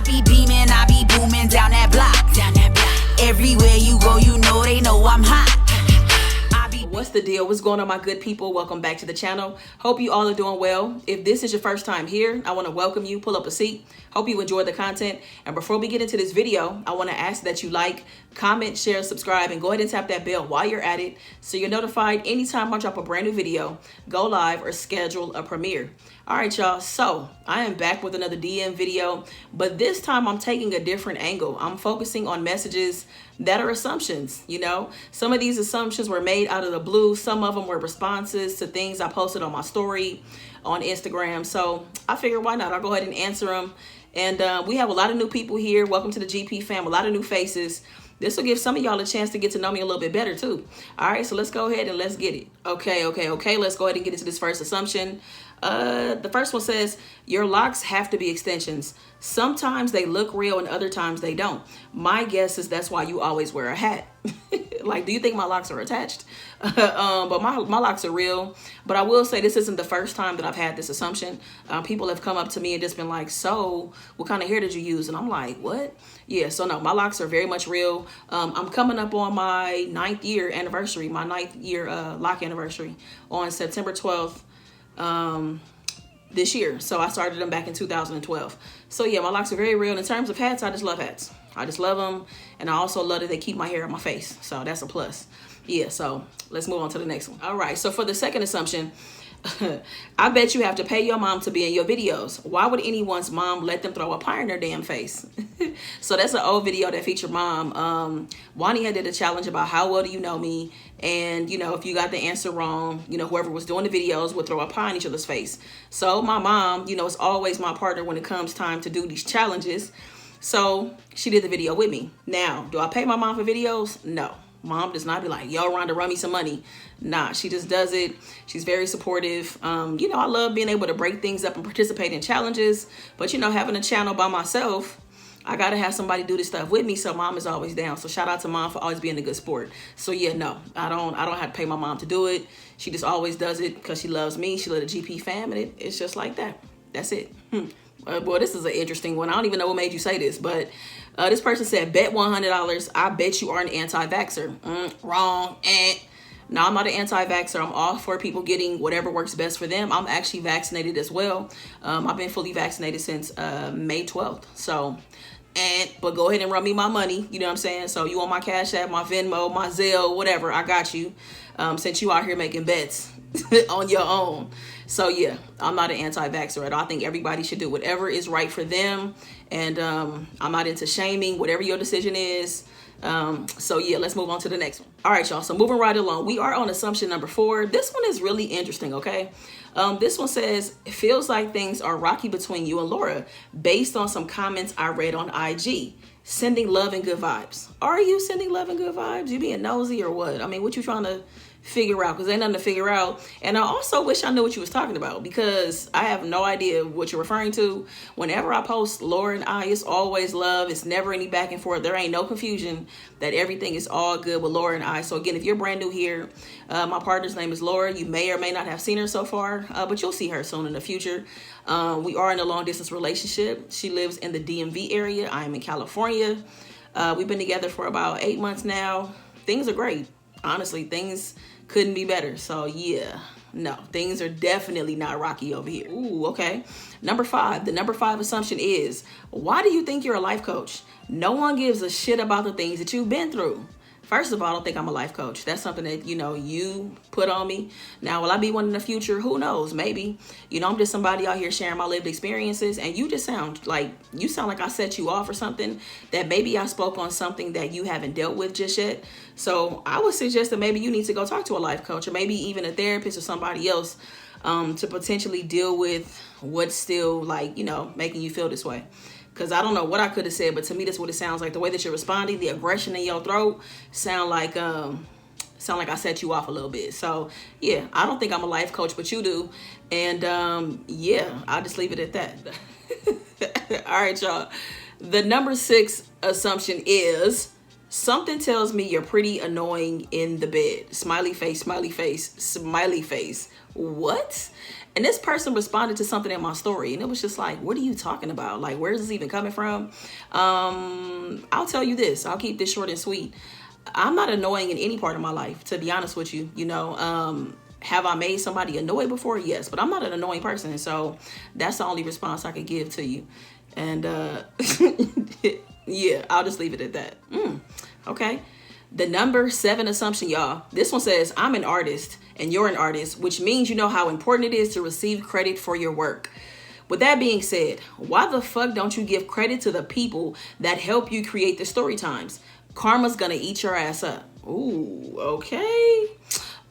be beaming, I be booming down that block. Everywhere you go, you know they know I'm hot. What's the deal? What's going on, my good people? Welcome back to the channel. Hope you all are doing well. If this is your first time here, I want to welcome you. Pull up a seat. Hope you enjoy the content. And before we get into this video, I want to ask that you like, comment, share, subscribe, and go ahead and tap that bell while you're at it so you're notified anytime I drop a brand new video, go live, or schedule a premiere. All right, y'all. So I am back with another DM video, but this time I'm taking a different angle. I'm focusing on messages that are assumptions. You know, some of these assumptions were made out of the blue. Some of them were responses to things I posted on my story on Instagram. So I figured, why not? I'll go ahead and answer them. And we have a lot of new people here. Welcome to the GP fam. A lot of new faces. This will give some of y'all a chance to get to know me a little bit better too. All right, so let's go ahead and let's get it. Okay. Let's go ahead and get into this first assumption. The first one says, your locks have to be extensions. Sometimes they look real and other times they don't. My guess is that's why you always wear a hat. Like, do you think my locks are attached? But my locks are real. But I will say this isn't the first time that I've had this assumption. People have come up to me and just been like, so what kind of hair did you use? And I'm like, what? Yeah, so no, my locks are very much real. I'm coming up on my 9th year anniversary, my 9th year lock anniversary on September 12th. This year. So I started them back in 2012. So yeah, my locks are very real. In terms of hats, I just love hats. I just love them. And I also love that they keep my hair on my face. So that's a plus. Yeah, so let's move on to the next one. All right, so for the second assumption, I bet you have to pay your mom to be in your videos. Why would anyone's mom let them throw a pie in their damn face? So that's an old video that featured mom. Wani had did a challenge about how well do you know me? And, you know, if you got the answer wrong, you know, whoever was doing the videos would throw a pie in each other's face. So my mom, you know, is always my partner when it comes time to do these challenges. So she did the video with me. Now, do I pay my mom for videos? No. Mom does not be like, yo, Rhonda, run me some money. Nah, she just does it. She's very supportive. You know, I love being able to break things up and participate in challenges. But, you know, having a channel by myself, I got to have somebody do this stuff with me. So mom is always down. So shout out to mom for always being a good sport. So yeah, no, I don't have to pay my mom to do it. She just always does it because she loves me. She loves the GP fam, and it's just like that. That's it. Boy, this is an interesting one. I don't even know what made you say this, but this person said, bet $100. I bet you are an anti-vaxxer. Wrong. No, I'm not an anti-vaxxer. I'm all for people getting whatever works best for them. I'm actually vaccinated as well. I've been fully vaccinated since May 12th. So, but go ahead and run me my money. You know what I'm saying? So you want my Cash App, my Venmo, my Zelle, whatever. I got you. Since you out here making bets on your own. So yeah, I'm not an anti-vaxxer at all. I think everybody should do whatever is right for them. And I'm not into shaming, whatever your decision is. So yeah, let's move on to the next one. All right, y'all. So moving right along, we are on assumption number 4. This one is really interesting. Okay. This one says, it feels like things are rocky between you and Laura based on some comments I read on IG. Sending love and good vibes. Are you sending love and good vibes? You being nosy or what? I mean, what you trying to figure out? Because ain't nothing to figure out. And I also wish I knew what you was talking about, because I have no idea what you're referring to. Whenever I post Laura and I, it's always love. It's never any back and forth. There ain't no confusion that everything is all good with Laura and I. So again, if you're brand new here, my partner's name is Laura. You may or may not have seen her so far, but you'll see her soon in the future. We are in a long distance relationship. She lives in the DMV area. I am in California. We've been together for about 8 months now. Things are great. Honestly, things couldn't be better. So yeah, no, things are definitely not rocky over here. Ooh, okay. Number 5, the number 5 assumption is, why do you think you're a life coach? No one gives a shit about the things that you've been through. First of all, I don't think I'm a life coach. That's something that, you know, you put on me. Now, will I be one in the future? Who knows? Maybe. You know, I'm just somebody out here sharing my lived experiences, and you just sound like I set you off or something, that maybe I spoke on something that you haven't dealt with just yet. So I would suggest that maybe you need to go talk to a life coach, or maybe even a therapist or somebody else to potentially deal with what's still, like, you know, making you feel this way. Because I don't know what I could have said, but to me, that's what it sounds like. The way that you're responding, the aggression in your throat, sound like I set you off a little bit. So yeah, I don't think I'm a life coach, but you do. And yeah, I'll just leave it at that. All right, y'all. The number 6 assumption is, something tells me you're pretty annoying in the bed. Smiley face, smiley face, smiley face. What? And this person responded to something in my story, and it was just like, what are you talking about? Like, where is this even coming from? I'll tell you this. I'll keep this short and sweet. I'm not annoying in any part of my life, to be honest with you. You know, have I made somebody annoyed before? Yes, but I'm not an annoying person. And so that's the only response I could give to you. And yeah, I'll just leave it at that. Okay. The number 7 assumption, y'all. This one says, I'm an artist and you're an artist, which means you know how important it is to receive credit for your work. With that being said, why the fuck don't you give credit to the people that help you create the story times? Karma's gonna eat your ass up. Ooh, okay.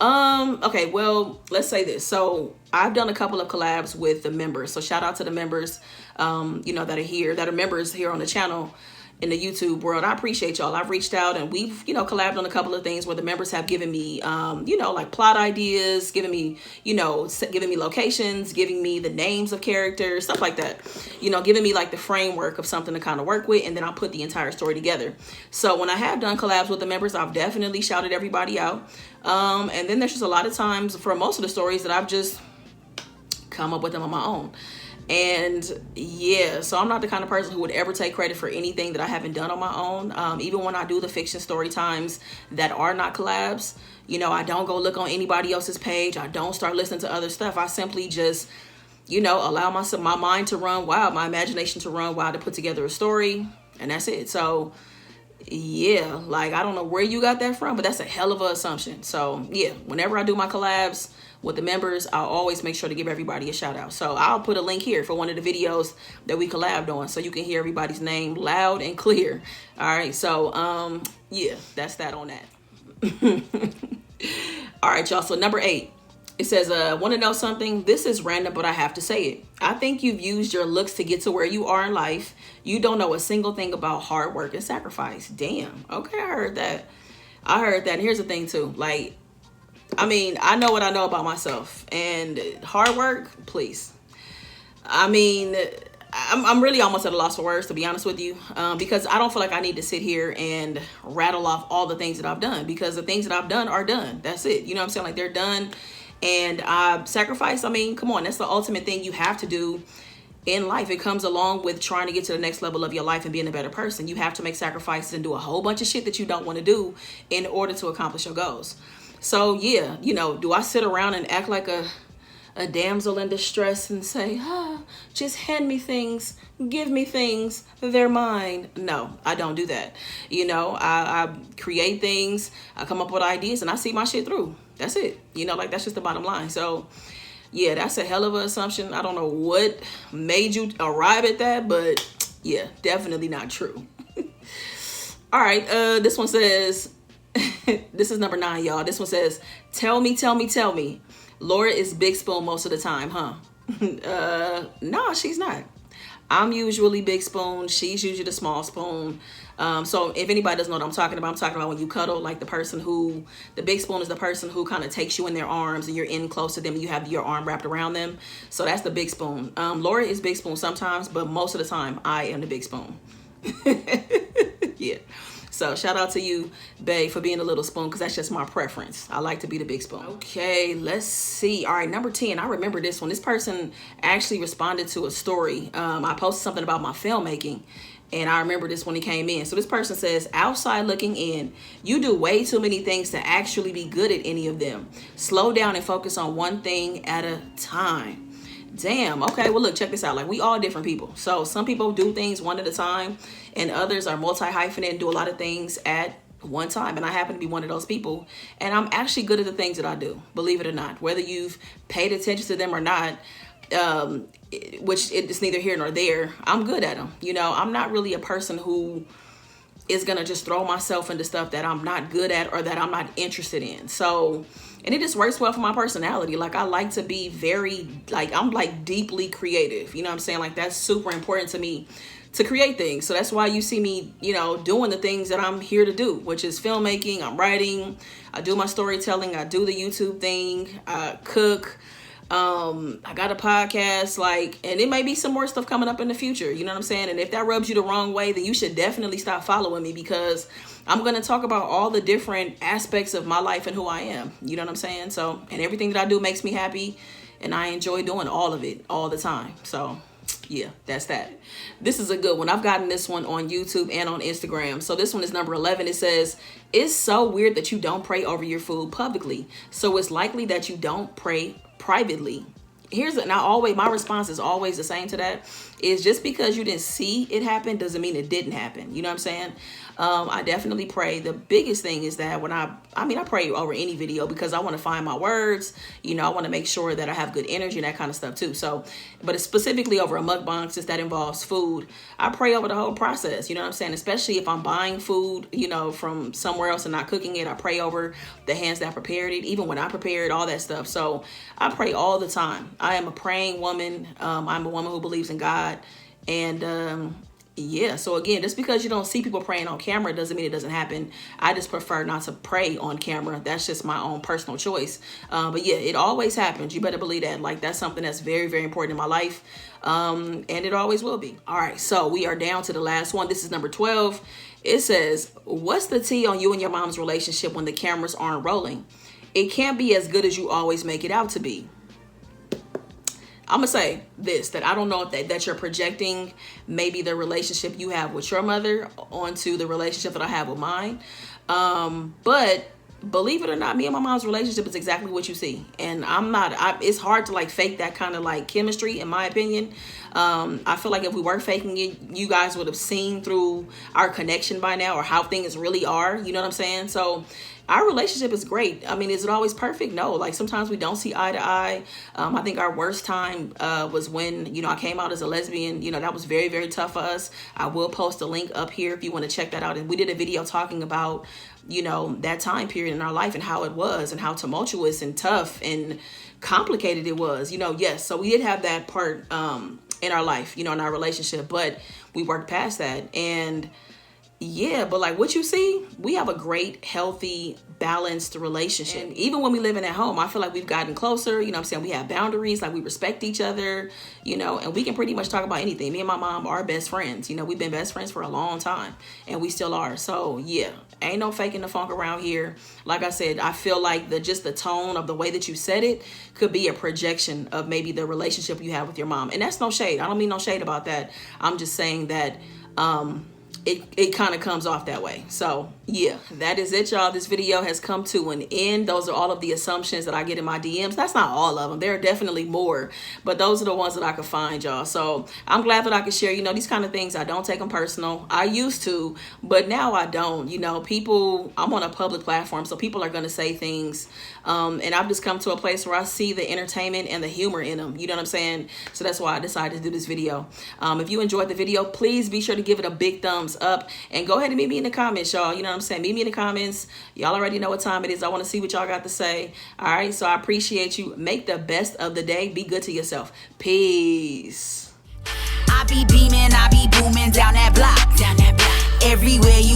Okay, well, let's say this. So I've done a couple of collabs with the members. So shout out to the members, you know, that are members here on the channel in the YouTube world. I appreciate y'all. I've reached out and we've, you know, collabed on a couple of things where the members have given me, you know, like plot ideas, giving me, you know, giving me locations, giving me the names of characters, stuff like that, you know, giving me like the framework of something to kind of work with. And then I'll put the entire story together. So when I have done collabs with the members, I've definitely shouted everybody out. And then there's just a lot of times for most of the stories that I've just come up with them on my own. And yeah, so I'm not the kind of person who would ever take credit for anything that I haven't done on my own. Even when I do the fiction story times that are not collabs, you know, I don't go look on anybody else's page. I don't start listening to other stuff. I simply just, you know, allow my mind to run wild, my imagination to run wild to put together a story. And that's it. So yeah, like, I don't know where you got that from, but that's a hell of an assumption. So yeah, whenever I do my collabs with the members, I'll always make sure to give everybody a shout out. So I'll put a link here for one of the videos that we collabed on so you can hear everybody's name loud and clear. All right. So, yeah, that's that on that. All right, y'all. So number 8, it says, want to know something? This is random, but I have to say it. I think you've used your looks to get to where you are in life. You don't know a single thing about hard work and sacrifice. Damn. Okay. I heard that. And here's the thing too. Like, I mean, I know what I know about myself, and hard work, please. I mean, I'm really almost at a loss for words, to be honest with you, because I don't feel like I need to sit here and rattle off all the things that I've done, because the things that I've done are done. That's it. You know what I'm saying? Like, they're done. And sacrifice, I mean, come on, that's the ultimate thing you have to do in life. It comes along with trying to get to the next level of your life and being a better person. You have to make sacrifices and do a whole bunch of shit that you don't want to do in order to accomplish your goals. So yeah, you know, do I sit around and act like a damsel in distress and say, just hand me things, give me things, they're mine? No, I don't do that. You know, I create things, I come up with ideas, and I see my shit through. That's it. You know, like, that's just the bottom line. So yeah, that's a hell of an assumption. I don't know what made you arrive at that, but yeah, definitely not true. All right, this one says, this is number 9, y'all. This one says, tell me. Laura is big spoon most of the time, huh? No, she's not. I'm usually big spoon. She's usually the small spoon. So if anybody doesn't know what I'm talking about when you cuddle, like the big spoon is the person who kind of takes you in their arms and you're in close to them and you have your arm wrapped around them. So that's the big spoon. Laura is big spoon sometimes, but most of the time I am the big spoon. Yeah. So shout out to you, babe, for being a little spoon, because that's just my preference. I like to be the big spoon. Okay, let's see. All right, number 10. I remember this one. This person actually responded to a story. I posted something about my filmmaking, and I remember this when he came in. So this person says, outside looking in, you do way too many things to actually be good at any of them. Slow down and focus on one thing at a time. Damn. Okay, well, look, check this out. Like, we all different people. So some people do things one at a time, and others are multi-hyphenate and do a lot of things at one time. And I happen to be one of those people. And I'm actually good at the things that I do, believe it or not. Whether you've paid attention to them or not, which it's neither here nor there, I'm good at them. You know, I'm not really a person who is going to just throw myself into stuff that I'm not good at or that I'm not interested in. So, and it just works well for my personality. Like, I like to be I'm like deeply creative. You know what I'm saying? Like, that's super important to me to create things. So that's why you see me, you know, doing the things that I'm here to do, which is filmmaking, I'm writing, I do my storytelling, I do the YouTube thing, I cook, I got a podcast, like, and it may be some more stuff coming up in the future. You know what I'm saying? And if that rubs you the wrong way, then you should definitely stop following me, because I'm going to talk about all the different aspects of my life and who I am. You know what I'm saying? So, and everything that I do makes me happy. and I enjoy doing all of it all the time. So yeah, that's that. This is a good one. I've gotten this one on YouTube and on Instagram. So this one is number 11. It says, it's so weird that you don't pray over your food publicly, so it's likely that you don't pray privately. My response is always the same to that, is just because you didn't see it happen doesn't mean it didn't happen. You know what I'm saying? I definitely pray. The biggest thing is that when I pray over any video because I want to find my words. You know, I want to make sure that I have good energy and that kind of stuff too. So, but it's specifically over a mukbang, since that involves food, I pray over the whole process. You know what I'm saying? Especially if I'm buying food, you know, from somewhere else and not cooking it, I pray over the hands that prepared it, even when I prepared all that stuff. So I pray all the time. I am a praying woman. I'm a woman who believes in God. And yeah, so again, just because you don't see people praying on camera doesn't mean it doesn't happen. I just prefer not to pray on camera. That's just my own personal choice. But yeah, it always happens. You better believe that. Like, that's something that's very, very important in my life. And it always will be. All right, so we are down to the last one. This is number 12. It says, what's the tea on you and your mom's relationship when the cameras aren't rolling? It can't be as good as you always make it out to be. I'm going to say this, that I don't know if that you're projecting maybe the relationship you have with your mother onto the relationship that I have with mine. But believe it or not, me and my mom's relationship is exactly what you see. And it's hard to like fake that kind of like chemistry, in my opinion. I feel like if we were faking it, you guys would have seen through our connection by now, or how things really are. You know what I'm saying? So our relationship is great. I mean, is it always perfect? No. Like, sometimes we don't see eye to eye. I think our worst time was when, you know, I came out as a lesbian. You know, that was very, very tough for us. I will post a link up here if you want to check that out. And we did a video talking about, you know, that time period in our life and how it was and how tumultuous and tough and complicated it was. You know, yes. So we did have that part in our life, you know, in our relationship, but we worked past that. And yeah, but like what you see, we have a great, healthy, balanced relationship. And even when we live in at home, I feel like we've gotten closer. You know what I'm saying? We have boundaries, like we respect each other, you know, and we can pretty much talk about anything. Me and my mom are best friends. You know, we've been best friends for a long time, and we still are. So yeah, ain't no faking the funk around here. Like I said, I feel like just the tone of the way that you said it could be a projection of maybe the relationship you have with your mom. And that's no shade. I don't mean no shade about that. I'm just saying that it kind of comes off that way. So yeah, that is it, y'all. This video has come to an end. Those are all of the assumptions that I get in my DMs. That's not all of them. There are definitely more, but those are the ones that I could find, y'all. So I'm glad that I could share, you know, these kind of things. I don't take them personal. I used to, but now I don't. You know, I'm on a public platform, so people are going to say things. And I've just come to a place where I see the entertainment and the humor in them. You know what I'm saying? So that's why I decided to do this video. If you enjoyed the video, please be sure to give it a big thumbs up and go ahead and meet me in the comments, y'all. You know what I'm saying? Meet me in the comments. Y'all already know what time it is. I want to see what y'all got to say. All right. So I appreciate you. Make the best of the day. Be good to yourself. Peace. I be beaming, I be booming down that block. Everywhere you